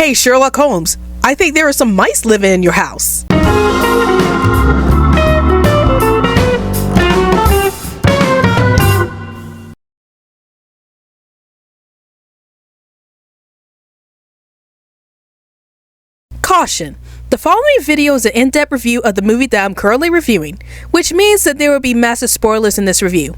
Hey, Sherlock Holmes, I think there are some mice living in your house. Caution. The following video is an in-depth review of the movie that I'm currently reviewing, which means that there will be massive spoilers in this review.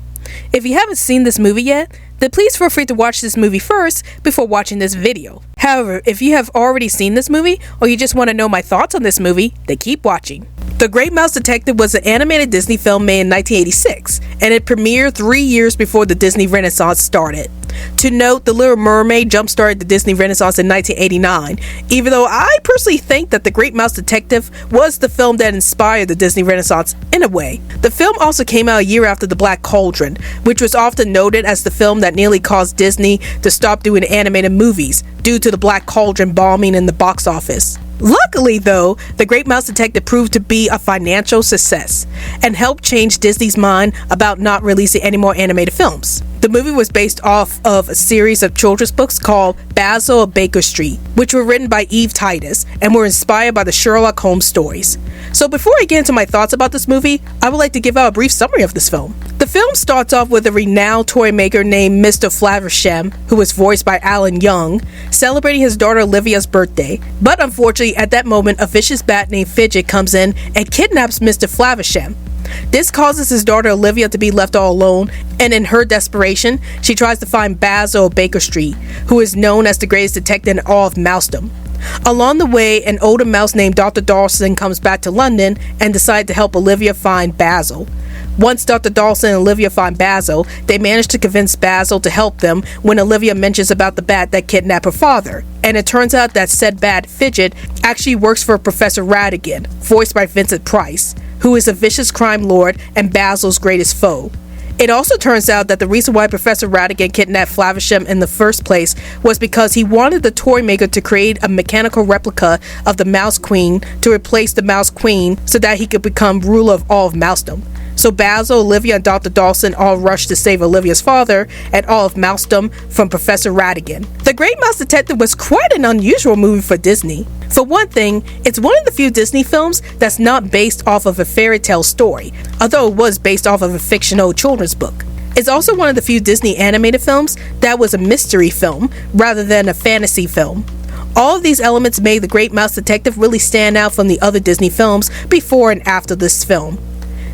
If you haven't seen this movie yet, then please feel free to watch this movie first before watching this video. However, if you have already seen this movie, or you just want to know my thoughts on this movie, then keep watching. The Great Mouse Detective was an animated Disney film made in 1986, and it premiered 3 years before the Disney Renaissance started. To note, The Little Mermaid jump-started the Disney Renaissance in 1989, even though I personally think that The Great Mouse Detective was the film that inspired the Disney Renaissance in a way. The film also came out a year after The Black Cauldron, which was often noted as the film that nearly caused Disney to stop doing animated movies due to The Black Cauldron bombing in the box office. Luckily though, The Great Mouse Detective proved to be a financial success and helped change Disney's mind about not releasing any more animated films. The movie was based off of a series of children's books called Basil of Baker Street, which were written by Eve Titus and were inspired by the Sherlock Holmes stories. So before I get into my thoughts about this movie, I would like to give out a brief summary of this film. The film starts off with a renowned toy maker named Mr. Flaversham, who was voiced by Alan Young, celebrating his daughter Olivia's birthday. But unfortunately, at that moment, a vicious bat named Fidget comes in and kidnaps Mr. Flaversham. This causes his daughter Olivia to be left all alone, and in her desperation, she tries to find Basil of Baker Street, who is known as the greatest detective in all of Mousedom. Along the way, an older mouse named Dr. Dawson comes back to London and decides to help Olivia find Basil. Once Dr. Dawson and Olivia find Basil, they manage to convince Basil to help them when Olivia mentions about the bat that kidnapped her father. And it turns out that said bat, Fidget, actually works for Professor Ratigan, voiced by Vincent Price, who is a vicious crime lord and Basil's greatest foe. It also turns out that the reason why Professor Ratigan kidnapped Flaversham in the first place was because he wanted the toy maker to create a mechanical replica of the Mouse Queen to replace the Mouse Queen so that he could become ruler of all of Mousedom. So Basil, Olivia, and Dr. Dawson all rush to save Olivia's father and all of Mousedom from Professor Ratigan. The Great Mouse Detective was quite an unusual movie for Disney. For one thing, it's one of the few Disney films that's not based off of a fairy tale story, although it was based off of a fictional children's book. It's also one of the few Disney animated films that was a mystery film rather than a fantasy film. All of these elements made The Great Mouse Detective really stand out from the other Disney films before and after this film.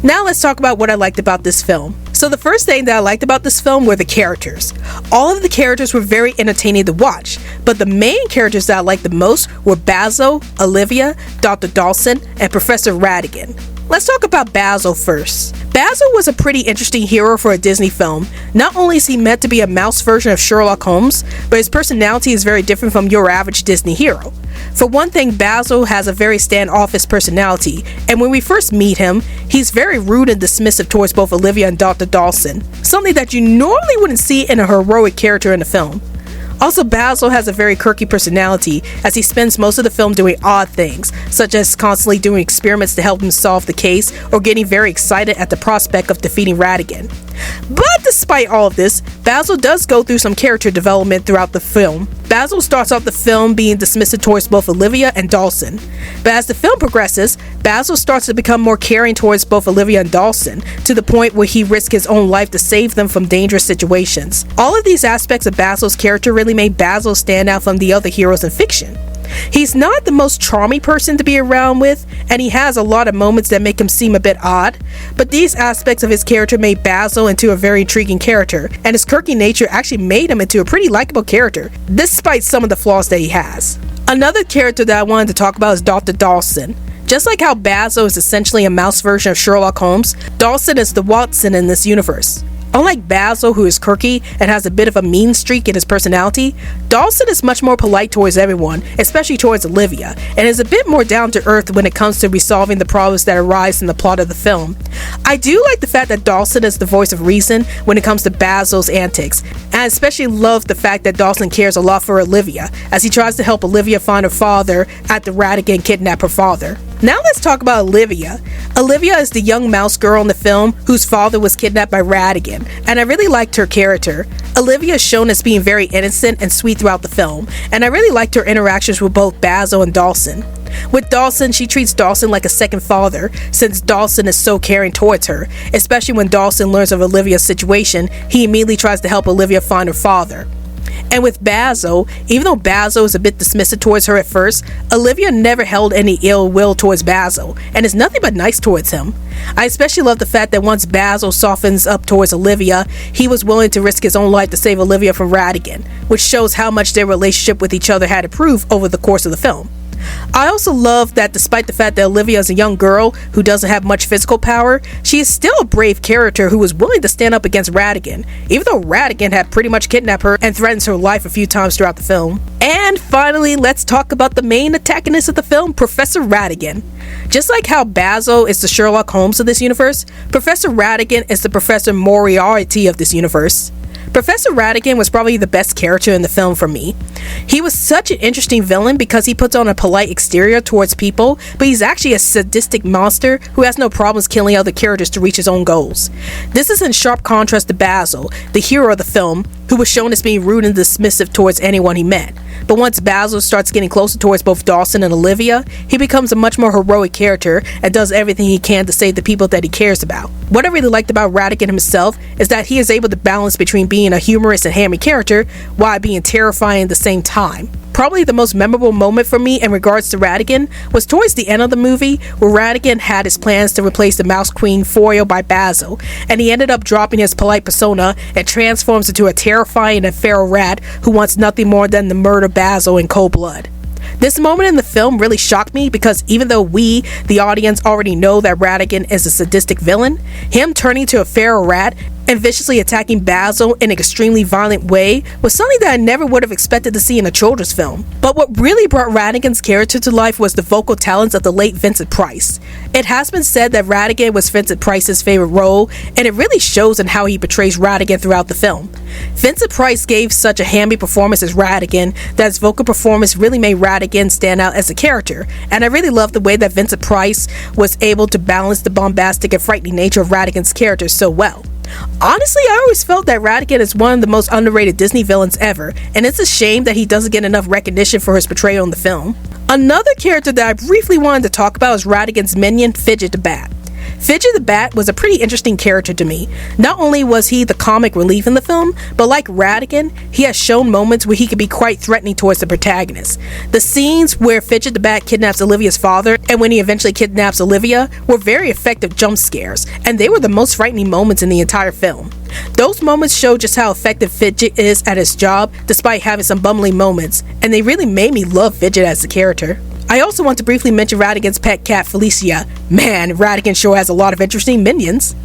Now let's talk about what I liked about this film. So the first thing that I liked about this film were the characters. All of the characters were very entertaining to watch, but the main characters that I liked the most were Basil, Olivia, Dr. Dawson, and Professor Ratigan. Let's talk about Basil first. Basil was a pretty interesting hero for a Disney film. Not only is he meant to be a mouse version of Sherlock Holmes, but his personality is very different from your average Disney hero. For one thing, Basil has a very standoffish personality, and when we first meet him, he's very rude and dismissive towards both Olivia and Dr. Dawson, something that you normally wouldn't see in a heroic character in a film. Also, Basil has a very quirky personality, as he spends most of the film doing odd things, such as constantly doing experiments to help him solve the case, or getting very excited at the prospect of defeating Ratigan. But despite all of this, Basil does go through some character development throughout the film. Basil starts off the film being dismissive towards both Olivia and Dawson, but as the film progresses, Basil starts to become more caring towards both Olivia and Dawson, to the point where he risks his own life to save them from dangerous situations. All of these aspects of Basil's character really made Basil stand out from the other heroes in fiction. He's not the most charming person to be around with, and he has a lot of moments that make him seem a bit odd, but these aspects of his character made Basil into a very intriguing character, and his quirky nature actually made him into a pretty likable character, despite some of the flaws that he has. Another character that I wanted to talk about is Dr. Dawson. Just like how Basil is essentially a mouse version of Sherlock Holmes, Dawson is the Watson in this universe. Unlike Basil, who is quirky and has a bit of a mean streak in his personality, Dawson is much more polite towards everyone, especially towards Olivia, and is a bit more down to earth when it comes to resolving the problems that arise in the plot of the film. I do like the fact that Dawson is the voice of reason when it comes to Basil's antics, and I especially love the fact that Dawson cares a lot for Olivia, as he tries to help Olivia find her father after Ratigan kidnapped her father. Now let's talk about Olivia. Olivia is the young mouse girl in the film whose father was kidnapped by Ratigan, and I really liked her character. Olivia is shown as being very innocent and sweet throughout the film, and I really liked her interactions with both Basil and Dawson. With Dawson, she treats Dawson like a second father, since Dawson is so caring towards her. Especially when Dawson learns of Olivia's situation, he immediately tries to help Olivia find her father. And with Basil, even though Basil is a bit dismissive towards her at first, Olivia never held any ill will towards Basil, and is nothing but nice towards him. I especially love the fact that once Basil softens up towards Olivia, he was willing to risk his own life to save Olivia from Ratigan, which shows how much their relationship with each other had improved over the course of the film. I also love that despite the fact that Olivia is a young girl who doesn't have much physical power, she is still a brave character who was willing to stand up against Ratigan, even though Ratigan had pretty much kidnapped her and threatens her life a few times throughout the film. And finally, let's talk about the main antagonist of the film, Professor Ratigan. Just like how Basil is the Sherlock Holmes of this universe, Professor Ratigan is the Professor Moriarty of this universe. Professor Ratigan was probably the best character in the film for me. He was such an interesting villain because he puts on a polite exterior towards people, but he's actually a sadistic monster who has no problems killing other characters to reach his own goals. This is in sharp contrast to Basil, the hero of the film, who was shown as being rude and dismissive towards anyone he met. But once Basil starts getting closer towards both Dawson and Olivia, he becomes a much more heroic character and does everything he can to save the people that he cares about. What I really liked about Ratigan himself is that he is able to balance between being a humorous and hammy character while being terrifying at the same time. Probably the most memorable moment for me in regards to Ratigan was towards the end of the movie, where Ratigan had his plans to replace the Mouse Queen foil by Basil, and he ended up dropping his polite persona and transforms into a terrifying and feral rat who wants nothing more than to murder Basil in cold blood. This moment in the film really shocked me because even though we, the audience, already know that Ratigan is a sadistic villain, him turning to a feral rat and viciously attacking Basil in an extremely violent way was something that I never would have expected to see in a children's film. But what really brought Ratigan's character to life was the vocal talents of the late Vincent Price. It has been said that Ratigan was Vincent Price's favorite role, and it really shows in how he portrays Ratigan throughout the film. Vincent Price gave such a hammy performance as Ratigan that his vocal performance really made Ratigan stand out as a character, and I really love the way that Vincent Price was able to balance the bombastic and frightening nature of Ratigan's character so well. Honestly, I always felt that Ratigan is one of the most underrated Disney villains ever, and it's a shame that he doesn't get enough recognition for his portrayal in the film. Another character that I briefly wanted to talk about is Ratigan's minion, Fidget the Bat. Fidget the Bat was a pretty interesting character to me. Not only was he the comic relief in the film, but like Ratigan, he has shown moments where he could be quite threatening towards the protagonist. The scenes where Fidget the Bat kidnaps Olivia's father, and when he eventually kidnaps Olivia, were very effective jump scares, and they were the most frightening moments in the entire film. Those moments show just how effective Fidget is at his job, despite having some bumbling moments, and they really made me love Fidget as a character. I also want to briefly mention Ratigan's pet cat, Felicia. Man, Ratigan sure has a lot of interesting minions.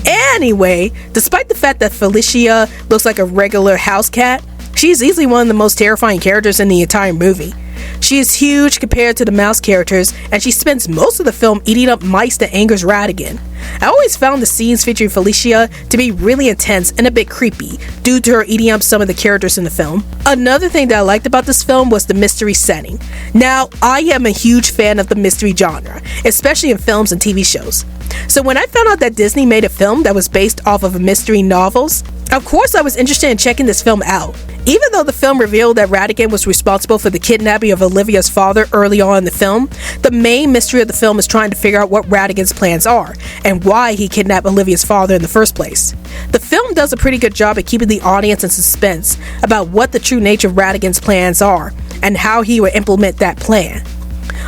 Anyway, despite the fact that Felicia looks like a regular house cat, she is easily one of the most terrifying characters in the entire movie. She is huge compared to the mouse characters, and she spends most of the film eating up mice that angers Ratigan. I always found the scenes featuring Felicia to be really intense and a bit creepy due to her eating up some of the characters in the film. Another thing that I liked about this film was the mystery setting. Now, I am a huge fan of the mystery genre, especially in films and TV shows. So when I found out that Disney made a film that was based off of mystery novels, of course I was interested in checking this film out. Even though the film revealed that Ratigan was responsible for the kidnapping of Olivia's father early on in the film, the main mystery of the film is trying to figure out what Ratigan's plans are, and why he kidnapped Olivia's father in the first place. The film does a pretty good job at keeping the audience in suspense about what the true nature of Ratigan's plans are, and how he will implement that plan.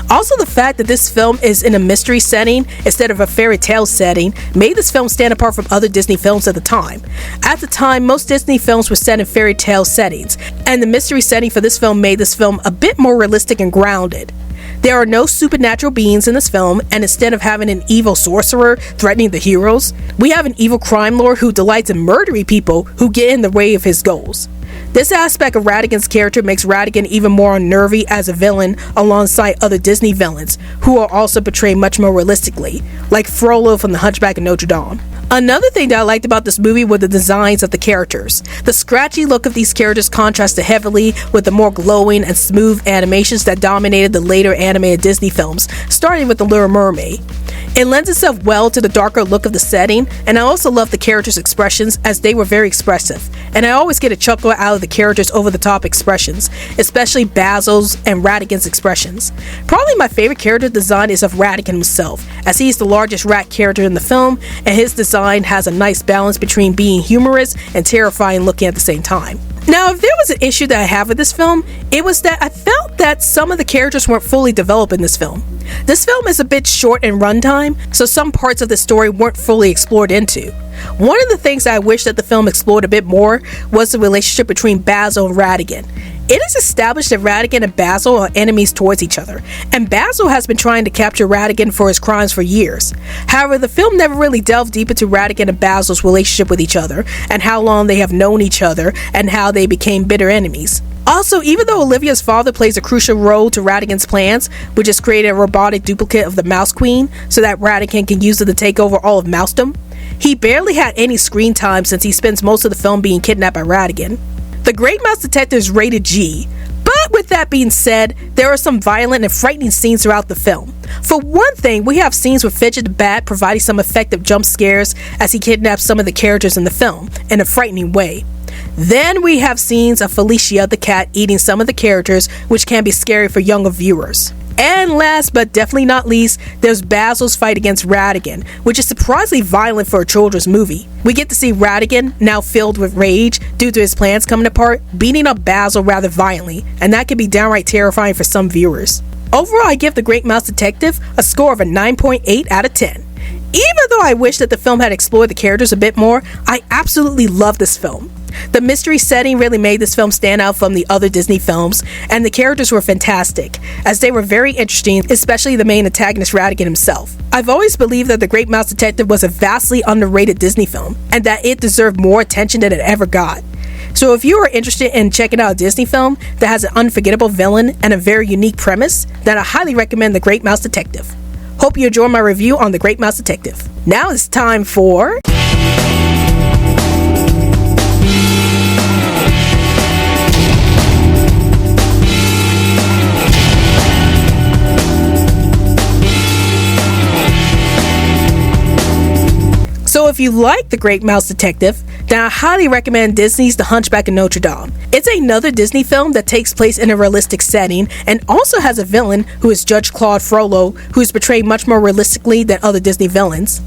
Also, the fact that this film is in a mystery setting instead of a fairy tale setting made this film stand apart from other Disney films at the time. At the time, most Disney films were set in fairy tale settings, and the mystery setting for this film made this film a bit more realistic and grounded. There are no supernatural beings in this film, and instead of having an evil sorcerer threatening the heroes, we have an evil crime lord who delights in murdering people who get in the way of his goals. This aspect of Ratigan's character makes Ratigan even more unnerving as a villain alongside other Disney villains, who are also portrayed much more realistically, like Frollo from The Hunchback of Notre Dame. Another thing that I liked about this movie were the designs of the characters. The scratchy look of these characters contrasted heavily with the more glowing and smooth animations that dominated the later animated Disney films, starting with The Little Mermaid. It lends itself well to the darker look of the setting, and I also love the characters' expressions as they were very expressive. And I always get a chuckle out of the characters' over-the-top expressions, especially Basil's and Ratigan's expressions. Probably my favorite character design is of Ratigan himself, as he is the largest rat character in the film, and his design has a nice balance between being humorous and terrifying looking at the same time. Now, if there was an issue that I have with this film, it was that I felt that some of the characters weren't fully developed in this film. This film is a bit short in runtime, so some parts of the story weren't fully explored into. One of the things I wish that the film explored a bit more was the relationship between Basil and Ratigan. It is established that Ratigan and Basil are enemies towards each other, and Basil has been trying to capture Ratigan for his crimes for years. However, the film never really delved deep into Ratigan and Basil's relationship with each other, and how long they have known each other, and how they became bitter enemies. Also, even though Olivia's father plays a crucial role to Ratigan's plans, which is creating a robotic duplicate of the Mouse Queen so that Ratigan can use it to take over all of Mousedom, he barely had any screen time since he spends most of the film being kidnapped by Ratigan. The Great Mouse Detective is rated G, but with that being said, there are some violent and frightening scenes throughout the film. For one thing, we have scenes with Fidget the Bat providing some effective jump scares as he kidnaps some of the characters in the film, in a frightening way. Then we have scenes of Felicia the cat eating some of the characters, which can be scary for younger viewers. And last but definitely not least, there's Basil's fight against Ratigan, which is surprisingly violent for a children's movie. We get to see Ratigan, now filled with rage due to his plans coming apart, beating up Basil rather violently, and that can be downright terrifying for some viewers. Overall, I give The Great Mouse Detective a score of a 9.8 out of 10. Even though I wish that the film had explored the characters a bit more, I absolutely love this film. The mystery setting really made this film stand out from the other Disney films, and the characters were fantastic, as they were very interesting, especially the main antagonist Ratigan himself. I've always believed that The Great Mouse Detective was a vastly underrated Disney film, and that it deserved more attention than it ever got. So if you are interested in checking out a Disney film that has an unforgettable villain and a very unique premise, then I highly recommend The Great Mouse Detective. Hope you enjoyed my review on The Great Mouse Detective. Now it's time for... So if you like The Great Mouse Detective, then I highly recommend Disney's The Hunchback of Notre Dame. It's another Disney film that takes place in a realistic setting and also has a villain who is Judge Claude Frollo, who is portrayed much more realistically than other Disney villains.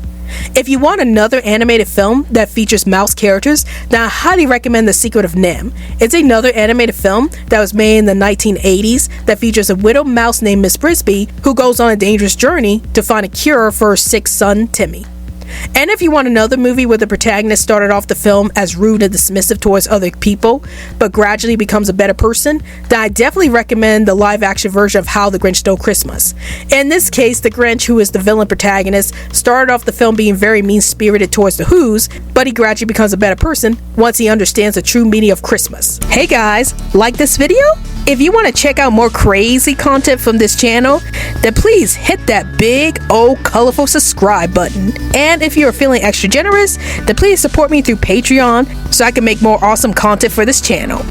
If you want another animated film that features mouse characters, then I highly recommend The Secret of NIMH. It's another animated film that was made in the 1980s that features a widowed mouse named Miss Frisbee who goes on a dangerous journey to find a cure for her sick son, Timmy. And if you want another movie where the protagonist started off the film as rude and dismissive towards other people, but gradually becomes a better person, then I definitely recommend the live-action version of How the Grinch Stole Christmas. In this case, the Grinch, who is the villain protagonist, started off the film being very mean-spirited towards the Who's, but he gradually becomes a better person once he understands the true meaning of Christmas. Hey guys, like this video? If you want to check out more crazy content from this channel, then please hit that big old colorful subscribe button. And if you're feeling extra generous, then please support me through Patreon so I can make more awesome content for this channel.